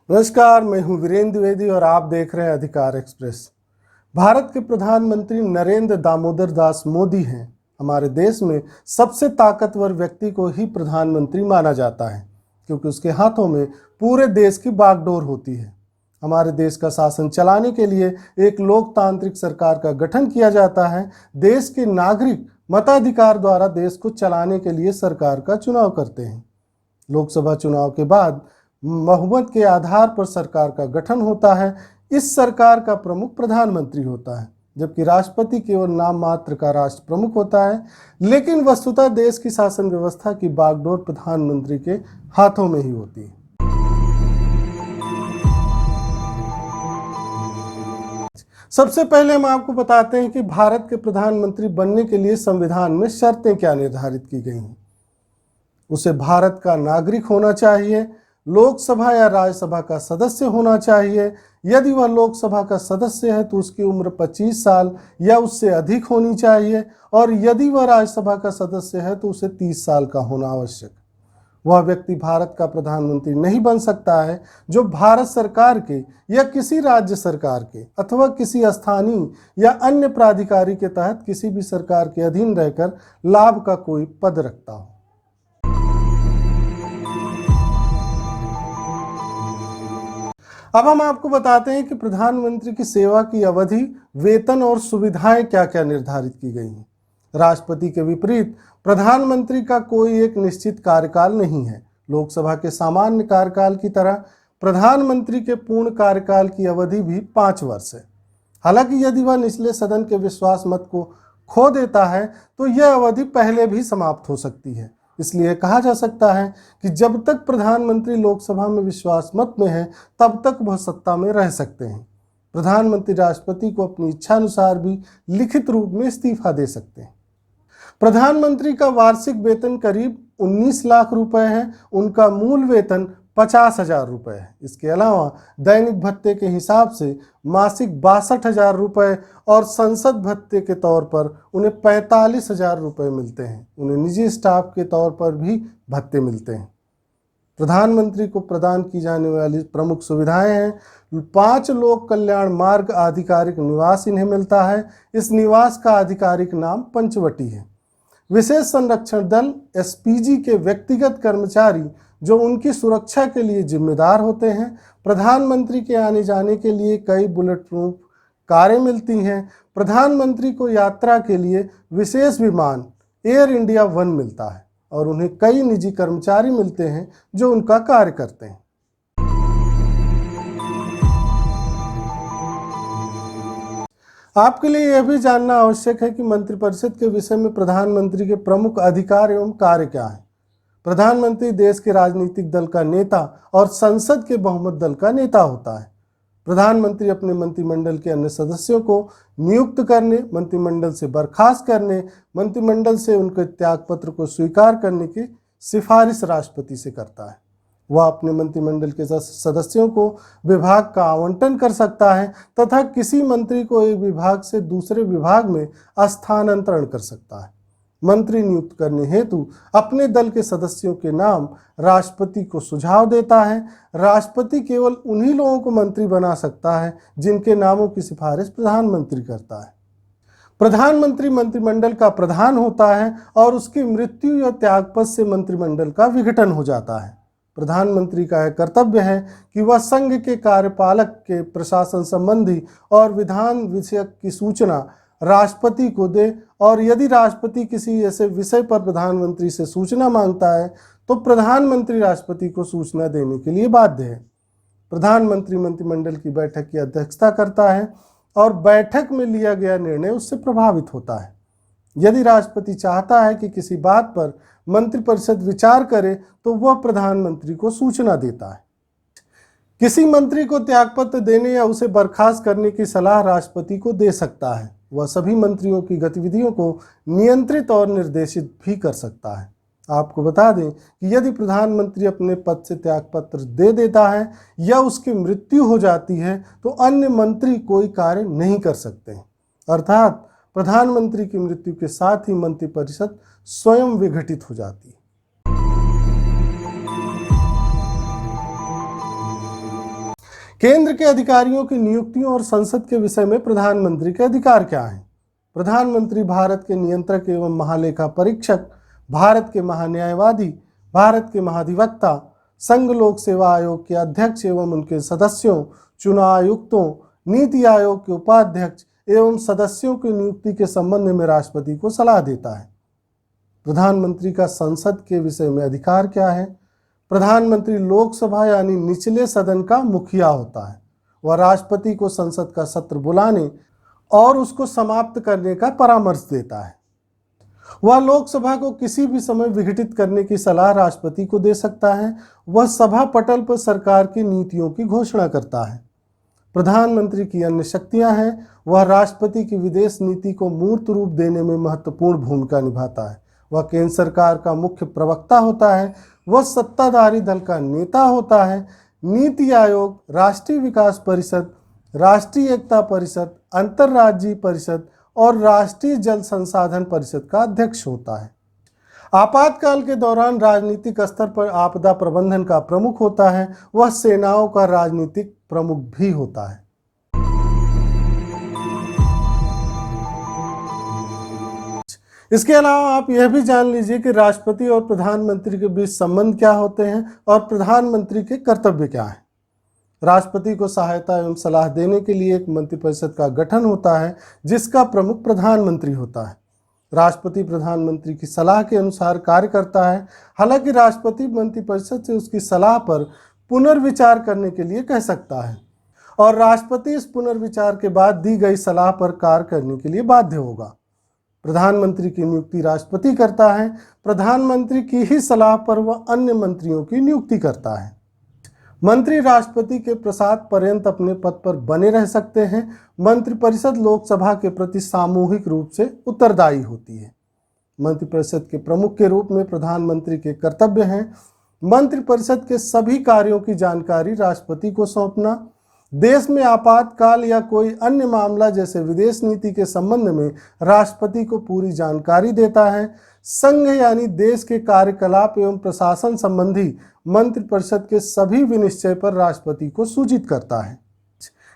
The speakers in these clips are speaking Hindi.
नमस्कार, मैं हूं वीरेंद्र द्विवेदी और आप देख रहे हैं अधिकार एक्सप्रेस। भारत के प्रधानमंत्री नरेंद्र दामोदर दास मोदी हैं। हमारे देश में सबसे ताकतवर व्यक्ति को ही प्रधानमंत्री माना जाता है, क्योंकि उसके हाथों में पूरे देश की बागडोर होती है। हमारे देश का शासन चलाने के लिए एक लोकतांत्रिक सरकार का गठन किया जाता है। देश के नागरिक मताधिकार द्वारा देश को चलाने के लिए सरकार का चुनाव करते हैं। लोकसभा चुनाव के बाद बहुमत के आधार पर सरकार का गठन होता है। इस सरकार का प्रमुख प्रधानमंत्री होता है, जबकि राष्ट्रपति केवल नाम मात्र का राष्ट्र प्रमुख होता है। लेकिन वस्तुतः देश की शासन व्यवस्था की बागडोर प्रधानमंत्री के हाथों में ही होती है। सबसे पहले हम आपको बताते हैं कि भारत के प्रधानमंत्री बनने के लिए संविधान में शर्तें क्या निर्धारित की गई हैं। उसे भारत का नागरिक होना चाहिए, लोकसभा या राज्यसभा का सदस्य होना चाहिए। यदि वह लोकसभा का सदस्य है तो उसकी उम्र 25 साल या उससे अधिक होनी चाहिए, और यदि वह राज्यसभा का सदस्य है तो उसे 30 साल का होना आवश्यक। वह व्यक्ति भारत का प्रधानमंत्री नहीं बन सकता है जो भारत सरकार के या किसी राज्य सरकार के अथवा किसी स्थानीय या अन्य प्राधिकारी के तहत किसी भी सरकार के अधीन रहकर लाभ का कोई पद रखता हो। अब हम आपको बताते हैं कि प्रधानमंत्री की सेवा की अवधि, वेतन और सुविधाएं क्या क्या निर्धारित की गई हैं। राष्ट्रपति के विपरीत प्रधानमंत्री का कोई एक निश्चित कार्यकाल नहीं है। लोकसभा के सामान्य कार्यकाल की तरह प्रधानमंत्री के पूर्ण कार्यकाल की अवधि भी 5 वर्ष है। हालांकि यदि वह निचले सदन के विश्वास मत को खो देता है तो यह अवधि पहले भी समाप्त हो सकती है। इसलिए कहा जा सकता है कि जब तक प्रधानमंत्री लोकसभा में विश्वास मत में है तब तक वह सत्ता में रह सकते हैं। प्रधानमंत्री राष्ट्रपति को अपनी इच्छानुसार भी लिखित रूप में इस्तीफा दे सकते हैं। प्रधानमंत्री का वार्षिक वेतन करीब 19 लाख रुपए है। उनका मूल वेतन 50,000 रुपये है। इसके अलावा दैनिक भत्ते के हिसाब से मासिक 62,000 रुपये और संसद भत्ते के तौर पर उन्हें 45,000 रुपये मिलते हैं। उन्हें निजी स्टाफ के तौर पर भी भत्ते मिलते हैं। प्रधानमंत्री को प्रदान की जाने वाली प्रमुख सुविधाएं हैं। 5 लोक कल्याण मार्ग आधिकारिक निवास इन्हें मिलता है। इस निवास का आधिकारिक नाम पंचवटी है। विशेष संरक्षण दल एसपीजी के व्यक्तिगत कर्मचारी जो उनकी सुरक्षा के लिए जिम्मेदार होते हैं। प्रधानमंत्री के आने जाने के लिए कई बुलेट प्रूफ कारें मिलती हैं। प्रधानमंत्री को यात्रा के लिए विशेष विमान एयर इंडिया 1 मिलता है, और उन्हें कई निजी कर्मचारी मिलते हैं जो उनका कार्य करते हैं। आपके लिए यह भी जानना आवश्यक है कि मंत्रिपरिषद के विषय में प्रधानमंत्री के प्रमुख अधिकार एवं कार्य क्या हैं। प्रधानमंत्री देश के राजनीतिक दल का नेता और संसद के बहुमत दल का नेता होता है। प्रधानमंत्री अपने मंत्रिमंडल के अन्य सदस्यों को नियुक्त करने, मंत्रिमंडल से बर्खास्त करने, मंत्रिमंडल से उनके त्यागपत्र को स्वीकार करने की सिफारिश राष्ट्रपति से करता है। वह अपने मंत्रिमंडल के सदस्यों को विभाग का आवंटन कर सकता है तथा किसी मंत्री को एक विभाग से दूसरे विभाग में स्थानांतरण कर सकता है। मंत्री नियुक्त करने हेतु अपने दल के सदस्यों के नाम राष्ट्रपति को सुझाव देता है। राष्ट्रपति केवल उन्हीं लोगों को मंत्री बना सकता है जिनके नामों की सिफारिश प्रधानमंत्री करता है। प्रधानमंत्री मंत्रिमंडल का प्रधान होता है और उसकी मृत्यु या त्यागपत्र से मंत्रिमंडल का विघटन हो जाता है। प्रधानमंत्री का यह कर्तव्य है कि वह संघ के कार्यपालक के प्रशासन संबंधी और विधान विषयक की सूचना राष्ट्रपति को दे, और यदि राष्ट्रपति किसी ऐसे विषय पर प्रधानमंत्री से सूचना मांगता है तो प्रधानमंत्री राष्ट्रपति को सूचना देने के लिए बाध्य है। प्रधानमंत्री मंत्रिमंडल की बैठक की अध्यक्षता करता है और बैठक में लिया गया निर्णय उससे प्रभावित होता है। यदि राष्ट्रपति चाहता है कि किसी बात पर मंत्रिपरिषद विचार करे तो वह प्रधानमंत्री को सूचना देता है। किसी मंत्री को त्यागपत्र देने या उसे बर्खास्त करने की सलाह राष्ट्रपति को दे सकता है। वह सभी मंत्रियों की गतिविधियों को नियंत्रित और निर्देशित भी कर सकता है। आपको बता दें कि यदि प्रधानमंत्री अपने पद से त्यागपत्र दे देता है या उसकी मृत्यु हो जाती है तो अन्य मंत्री कोई कार्य नहीं कर सकते हैं। अर्थात प्रधानमंत्री की मृत्यु के साथ ही मंत्रिपरिषद स्वयं विघटित हो जाती है। केंद्र के अधिकारियों की नियुक्तियों और संसद के विषय में प्रधानमंत्री के अधिकार क्या हैं? प्रधानमंत्री भारत के नियंत्रक एवं महालेखा परीक्षक, भारत के महान्यायवादी, भारत के महाधिवक्ता, संघ लोक सेवा आयोग के अध्यक्ष एवं उनके सदस्यों, चुनाव आयुक्तों, नीति आयोग के उपाध्यक्ष एवं सदस्यों की नियुक्ति के संबंध में राष्ट्रपति को सलाह देता है। प्रधानमंत्री का संसद के विषय में अधिकार क्या है? प्रधानमंत्री लोकसभा यानी निचले सदन का मुखिया होता है। वह राष्ट्रपति को संसद का सत्र बुलाने और उसको समाप्त करने का परामर्श देता है। वह लोकसभा को किसी भी समय विघटित करने की सलाह राष्ट्रपति को दे सकता है। वह सभा पटल पर सरकार की नीतियों की घोषणा करता है। प्रधानमंत्री की अन्य शक्तियां हैं। वह राष्ट्रपति की विदेश नीति को मूर्त रूप देने में महत्वपूर्ण भूमिका निभाता है। वह केंद्र सरकार का मुख्य प्रवक्ता होता है। वह सत्ताधारी दल का नेता होता है। नीति आयोग, राष्ट्रीय विकास परिषद, राष्ट्रीय एकता परिषद, अंतर्राज्यीय परिषद और राष्ट्रीय जल संसाधन परिषद का अध्यक्ष होता है। आपातकाल के दौरान राजनीतिक स्तर पर आपदा प्रबंधन का प्रमुख होता है। वह सेनाओं का राजनीतिक प्रमुख भी होता है। इसके अलावा आप यह भी जान लीजिए कि राष्ट्रपति और प्रधानमंत्री के बीच संबंध क्या होते हैं और प्रधानमंत्री के कर्तव्य क्या हैं। राष्ट्रपति को सहायता एवं सलाह देने के लिए एक मंत्रिपरिषद का गठन होता है, जिसका प्रमुख प्रधानमंत्री होता है। राष्ट्रपति प्रधानमंत्री की सलाह के अनुसार कार्य करता है। हालांकि राष्ट्रपति मंत्रिपरिषद से उसकी सलाह पर पुनर्विचार करने के लिए कह सकता है और राष्ट्रपति इस पुनर्विचार के बाद दी गई सलाह पर कार्य करने के लिए बाध्य होगा। प्रधानमंत्री की नियुक्ति राष्ट्रपति करता है। प्रधानमंत्री की ही सलाह पर वह अन्य मंत्रियों की नियुक्ति करता है। मंत्री राष्ट्रपति के प्रसाद पर्यंत अपने पद पर बने रह सकते हैं। मंत्रिपरिषद लोकसभा के प्रति सामूहिक रूप से उत्तरदायी होती है। मंत्रिपरिषद के प्रमुख के रूप में प्रधानमंत्री के कर्तव्य हैं मंत्रिपरिषद के सभी कार्यों की जानकारी राष्ट्रपति को सौंपना, देश में आपातकाल या कोई अन्य मामला जैसे विदेश नीति के संबंध में राष्ट्रपति को पूरी जानकारी देता है, संघ यानी देश के कार्यकलाप एवं प्रशासन संबंधी मंत्रिपरिषद के सभी विनिश्चय पर राष्ट्रपति को सूचित करता है।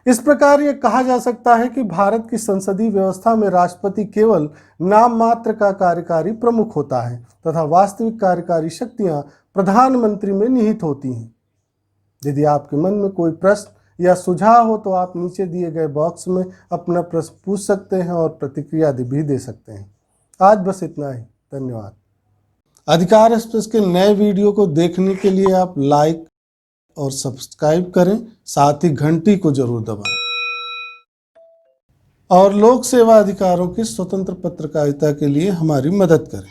इस प्रकार यह कहा जा सकता है कि भारत की संसदीय व्यवस्था में राष्ट्रपति केवल नाम मात्र का कार्यकारी प्रमुख होता है तथा वास्तविक कार्यकारी शक्तियां प्रधानमंत्री में निहित होती हैं। यदि आपके मन में कोई प्रश्न या सुझाव हो तो आप नीचे दिए गए बॉक्स में अपना प्रश्न पूछ सकते हैं और प्रतिक्रिया भी दे सकते हैं। आज बस इतना ही। धन्यवाद। अधिकार एक्सप्रेस के नए वीडियो को देखने के लिए आप लाइक और सब्सक्राइब करें, साथ ही घंटी को जरूर दबाएं और लोक सेवा अधिकारों की स्वतंत्र पत्रकारिता के लिए हमारी मदद करें।